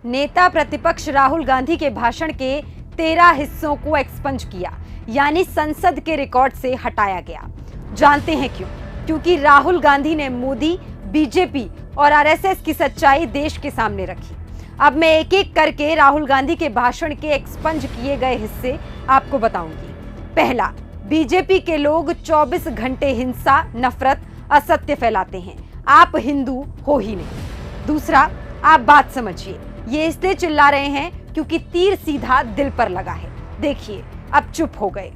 नेता प्रतिपक्ष राहुल गांधी के भाषण के 13 हिस्सों को एक्सपंज किया, यानी संसद के रिकॉर्ड से हटाया गया। जानते हैं क्यों? क्योंकि राहुल गांधी ने मोदी, बीजेपी और आरएसएस की सच्चाई देश के सामने रखी। अब मैं एक एक करके राहुल गांधी के भाषण के एक्सपंज किए गए हिस्से आपको बताऊंगी। पहला, बीजेपी के लोग 24 घंटे हिंसा, नफरत, असत्य फैलाते हैं। आप हिंदू हो ही नहीं। दूसरा, आप बात समझिए, ये इसलिए चिल्ला रहे हैं क्योंकि तीर सीधा दिल पर लगा है। देखिए, अब चुप हो गए।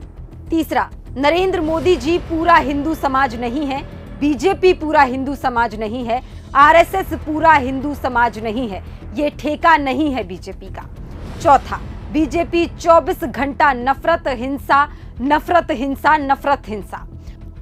तीसरा, नरेंद्र मोदी जी पूरा हिंदू समाज नहीं है, बीजेपी पूरा हिंदू समाज नहीं है, आरएसएस पूरा हिंदू समाज नहीं है, ये ठेका नहीं है बीजेपी का। चौथा, बीजेपी 24 घंटा नफरत हिंसा, नफरत हिंसा, नफरत हिंसा।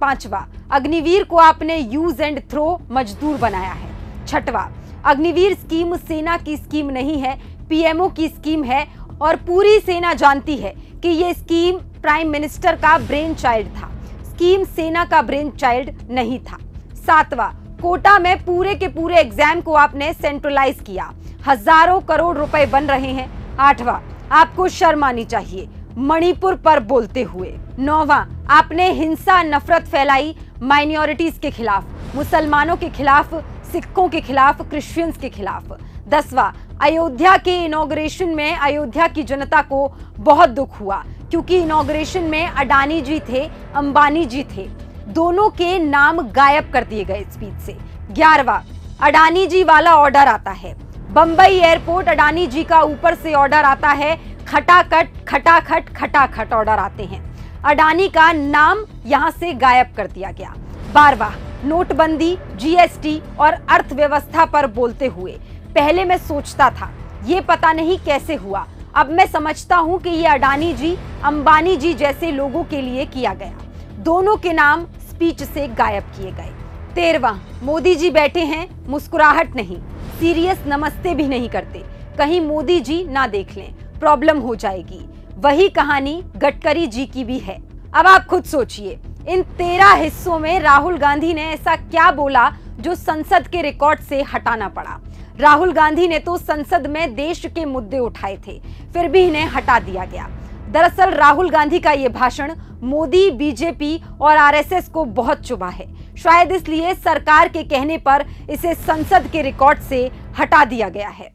पांचवा, अग्निवीर को आपने यूज एंड थ्रो मजदूर बनाया है। छठवा, अग्निवीर स्कीम सेना की स्कीम नहीं है, पीएमओ की स्कीम है और पूरी सेना जानती है कि ये स्कीम प्राइम मिनिस्टर का ब्रेन चाइल्ड था, स्कीम सेना का ब्रेन चाइल्ड नहीं था। सातवां, कोटा में पूरे के पूरे एग्जाम को आपने सेंट्रलाइज किया, हजारों करोड़ रुपए बन रहे हैं। आठवां, आपको शर्म आनी चाहिए मणिपुर पर बोलते हुए। नौवां, आपने हिंसा नफरत फैलाई माइनॉरिटीज के खिलाफ, मुसलमानों के खिलाफ, सिखों के खिलाफ, क्रिश्चियंस के खिलाफ। 10वां, अयोध्या के इनॉग्रेशन में अयोध्या की जनता को बहुत दुख हुआ क्योंकि इनॉग्रेशन में अडानी जी थे, अंबानी जी थे, दोनों के नाम गायब कर दिए गए स्पीच से। 11वां, अडानी जी वाला ऑर्डर आता है, बंबई एयरपोर्ट अडानी जी का ऊपर से ऑर्डर आता है, खटाखट खटाखट खटाखट ऑर्डर आते हैं, अडानी का नाम यहां से गायब कर दिया गया। 12वां, नोटबंदी, जीएसटी और अर्थव्यवस्था पर बोलते हुए पहले मैं सोचता था ये पता नहीं कैसे हुआ, अब मैं समझता हूं कि ये अडानी जी, अंबानी जी जैसे लोगों के लिए किया गया, दोनों के नाम स्पीच से गायब किए गए। 13वां, मोदी जी बैठे हैं, मुस्कुराहट नहीं, सीरियस नमस्ते भी नहीं करते, कहीं मोदी जी ना देख लें, प्रॉब्लम हो जाएगी। वही कहानी गडकरी जी की भी है। अब आप खुद सोचिए, इन 13 हिस्सों में राहुल गांधी ने ऐसा क्या बोला जो संसद के रिकॉर्ड से हटाना पड़ा? राहुल गांधी ने तो संसद में देश के मुद्दे उठाए थे, फिर भी इन्हें हटा दिया गया। दरअसल राहुल गांधी का ये भाषण मोदी, बीजेपी और आरएसएस को बहुत चुभा है, शायद इसलिए सरकार के कहने पर इसे संसद के रिकॉर्ड से हटा दिया गया है।